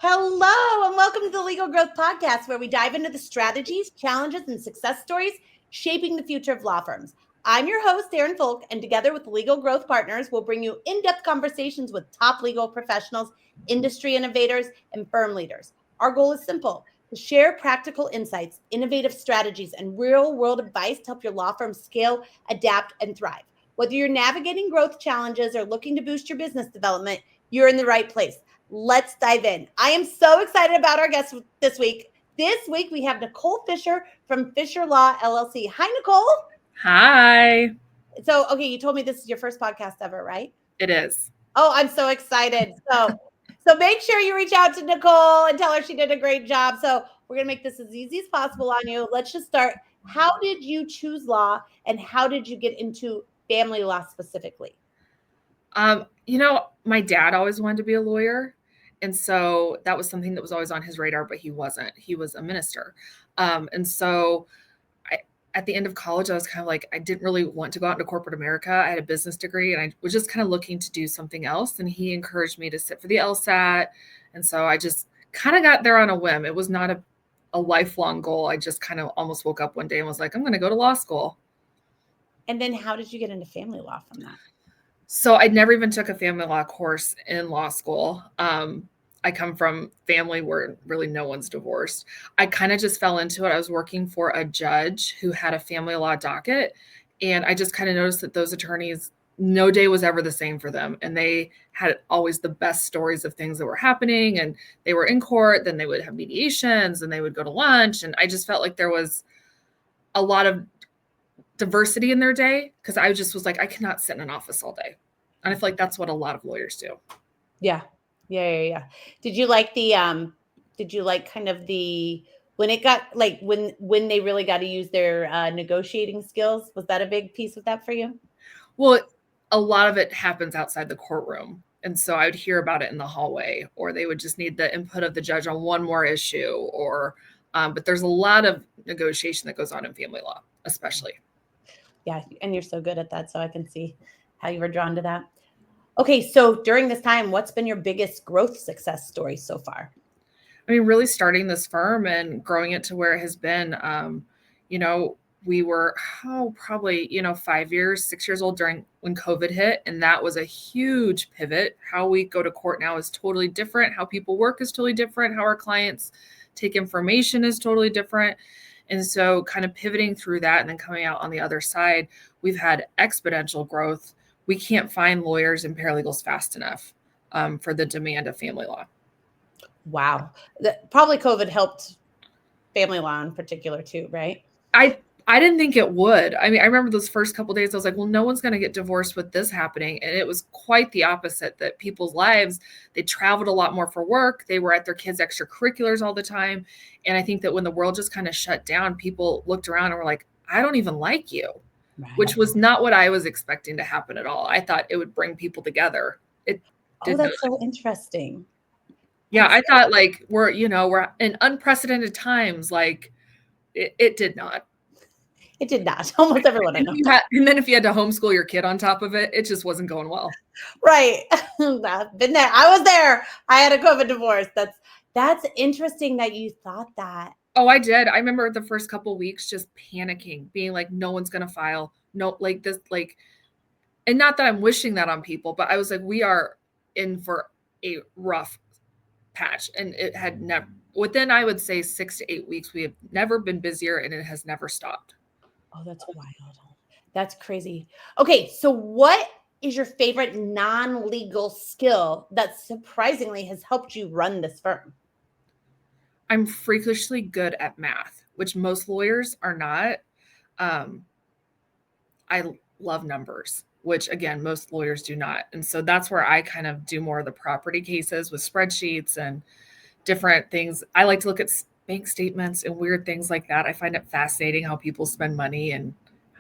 Hello, and welcome to the Legal Growth Podcast, where we dive into the strategies, challenges, and success stories shaping the future of law firms. I'm your host, Aaron Fulk, and together with Legal Growth Partners, we'll bring you in-depth conversations with top legal professionals, industry innovators, and firm leaders. Our goal is simple: to share practical insights, innovative strategies, and real-world advice to help your law firm scale, adapt, and thrive. Whether you're navigating growth challenges or looking to boost your business development, you're in the right place. Let's dive in. I am so excited about our guest this week. This week, we have Nicole Fisher from Fisher Law LLC. Hi, Nicole. Hi. So, okay, you told me this is your first podcast ever, right? It is. Oh, I'm so excited. So make sure you reach out to Nicole and tell her she did a great job. So we're going to make this as easy as possible on you. Let's just start. How did you choose law, and how did you get into family law specifically? My dad always wanted to be a lawyer. And so that was something that was always on his radar, but he wasn't. He was a minister. And so at the end of college, I was kind of like, I didn't really want to go out into corporate America. I had a business degree and I was just kind of looking to do something else. And he encouraged me to sit for the LSAT. And so I just kind of got there on a whim. It was not a lifelong goal. I just kind of almost woke up one day and was like, I'm going to go to law school. And then how did you get into family law from that? So I never even took a family law course in law school. I come from family where really no one's divorced. I kind of just fell into it. I was working for a judge who had a family law docket. And I just kind of noticed that those attorneys, no day was ever the same for them. And they had always the best stories of things that were happening. And they were in court, then they would have mediations and they would go to lunch. And I just felt like there was a lot of diversity in their day, because I just was like, I cannot sit in an office all day. And I feel like that's what a lot of lawyers do. Yeah. Did you like kind of when it got like when they really got to use their negotiating skills? Was that a big piece of that for you? Well, a lot of it happens outside the courtroom. And so I would hear about it in the hallway, or they would just need the input of the judge on one more issue, but there's a lot of negotiation that goes on in family law, especially. Yeah. And you're so good at that. So I can see how you were drawn to that. Okay. So during this time, what's been your biggest growth success story so far? I mean, really starting this firm and growing it to where it has been. We were probably 5 years, 6 years old when COVID hit. And that was a huge pivot. How we go to court now is totally different. How people work is totally different. How our clients take information is totally different. And so kind of pivoting through that and then coming out on the other side, we've had exponential growth. We can't find lawyers and paralegals fast enough for the demand of family law. Wow. Probably COVID helped family law in particular too, right? I didn't think it would. I mean, I remember those first couple of days, I was like, well, no one's going to get divorced with this happening. And it was quite the opposite, that people's lives, they traveled a lot more for work. They were at their kids' extracurriculars all the time. And I think that when the world just kind of shut down, people looked around and were like, I don't even like you, right. Which was not what I was expecting to happen at all. I thought it would bring people together. That's so interesting. Yeah, I thought like we're in unprecedented times. Like it did not. It did not. Almost everyone I know. And then if you had to homeschool your kid on top of it, it just wasn't going well. Right. I've been there. I was there. I had a COVID divorce. That's interesting that you thought that. Oh, I did. I remember the first couple of weeks just panicking, being like, no one's going to file. No, like this, like, and not that I'm wishing that on people, but I was like, we are in for a rough patch. And it had never, within, I would say 6 to 8 weeks, we have never been busier and it has never stopped. Oh, that's wild. That's crazy. Okay. So what is your favorite non-legal skill that surprisingly has helped you run this firm? I'm freakishly good at math, which most lawyers are not. I love numbers, which again, most lawyers do not. And so that's where I kind of do more of the property cases with spreadsheets and different things. I like to look at bank statements and weird things like that. I find it fascinating how people spend money and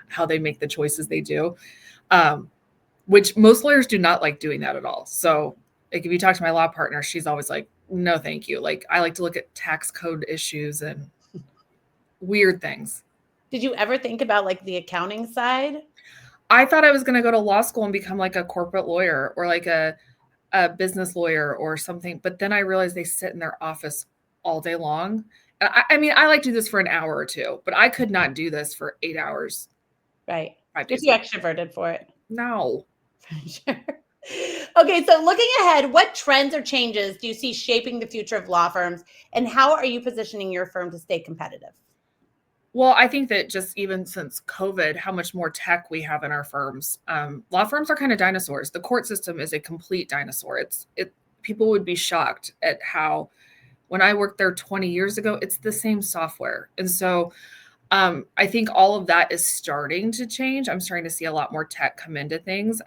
how they make the choices they do, which most lawyers do not like doing that at all. So like if you talk to my law partner, she's always like, no, thank you. Like I like to look at tax code issues and weird things. Did you ever think about like the accounting side? I thought I was going to go to law school and become like a corporate lawyer or like a a business lawyer or something, but then I realized they sit in their office all day long. I mean, I like to do this for an hour or two, but I could not do this for 8 hours. Right. 5 You're days too a week. extroverted for it. No. Sure. Okay, so looking ahead, what trends or changes do you see shaping the future of law firms, and how are you positioning your firm to stay competitive? Well, I think that just even since COVID, how much more tech we have in our firms. Law firms are kind of dinosaurs. The court system is a complete dinosaur. People would be shocked at how when I worked there 20 years ago, it's the same software. And so I think all of that is starting to change. I'm starting to see a lot more tech come into things.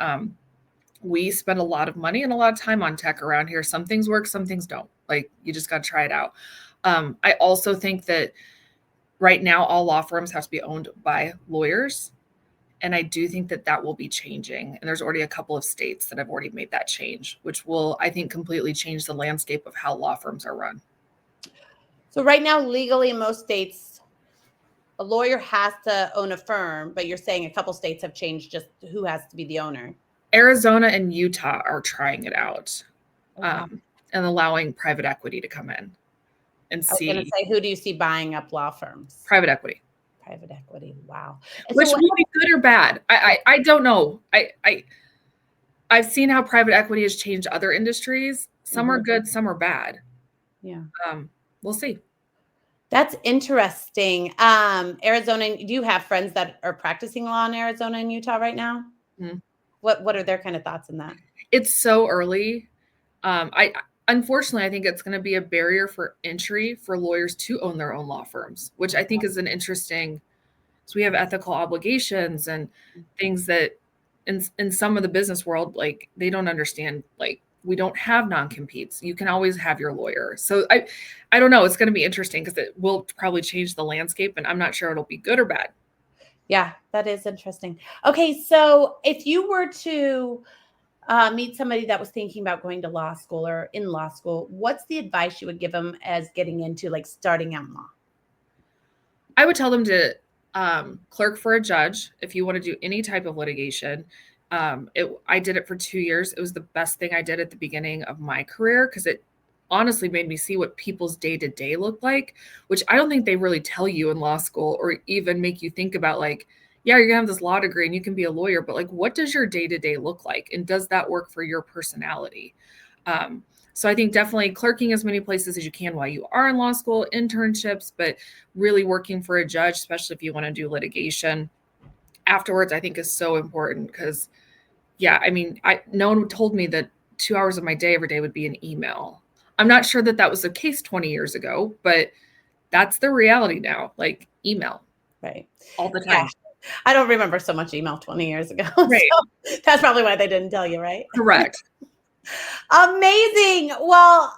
We spend a lot of money and a lot of time on tech around here. Some things work, some things don't. Like you just got to try it out. I also think that right now, all law firms have to be owned by lawyers. And I do think that that will be changing. And there's already a couple of states that have already made that change, which will, I think, completely change the landscape of how law firms are run. So right now, legally in most states, a lawyer has to own a firm, but you're saying a couple states have changed just who has to be the owner. Arizona and Utah are trying it out Okay. and allowing private equity to come in and I was going to see say, who do you see buying up law firms? private equity. Private equity. Wow. Which will be good or bad. I don't know. I've seen how private equity has changed other industries. Some are good, some are bad. Yeah. We'll see. That's interesting. Arizona, do you have friends that are practicing law in Arizona and Utah right now? Mm-hmm. What are their kind of thoughts on that? It's so early. Unfortunately, I think it's going to be a barrier for entry for lawyers to own their own law firms, which I think is an interesting. So we have ethical obligations and things that in some of the business world, like they don't understand, like we don't have non-competes. You can always have your lawyer. So I don't know. It's going to be interesting because it will probably change the landscape and I'm not sure it'll be good or bad. Yeah, that is interesting. Okay. So if you were to meet somebody that was thinking about going to law school or in law school, what's the advice you would give them as getting into like starting out in law? I would tell them to clerk for a judge if you want to do any type of litigation. I did it for 2 years. It was the best thing I did at the beginning of my career because it honestly made me see what people's day-to-day look like, which I don't think they really tell you in law school or even make you think about like, yeah, you're gonna have this law degree and you can be a lawyer, but like, what does your day-to-day look like? And does that work for your personality? So I think definitely clerking as many places as you can while you are in law school, internships, but really working for a judge, especially if you want to do litigation afterwards, I think is so important because, yeah, I mean, no one told me that 2 hours of my day every day would be an email. I'm not sure that that was the case 20 years ago, but that's the reality now, like email. Right. All the time. Yeah. I don't remember so much email 20 years ago. Right. So that's probably why they didn't tell you, right? Correct. Amazing. Well,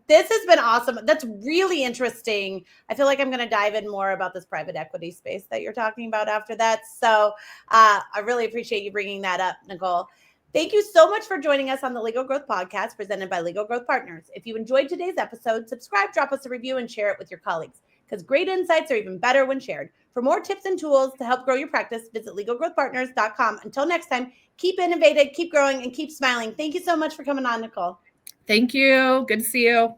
this has been awesome. That's really interesting. I feel like I'm going to dive in more about this private equity space that you're talking about after that. So I really appreciate you bringing that up, Nicole. Thank you so much for joining us on the Legal Growth Podcast presented by Legal Growth Partners. If you enjoyed today's episode, subscribe, drop us a review, and share it with your colleagues because great insights are even better when shared. For more tips and tools to help grow your practice, visit legalgrowthpartners.com. Until next time, keep innovating, keep growing, and keep smiling. Thank you so much for coming on, Nicole. Thank you. Good to see you.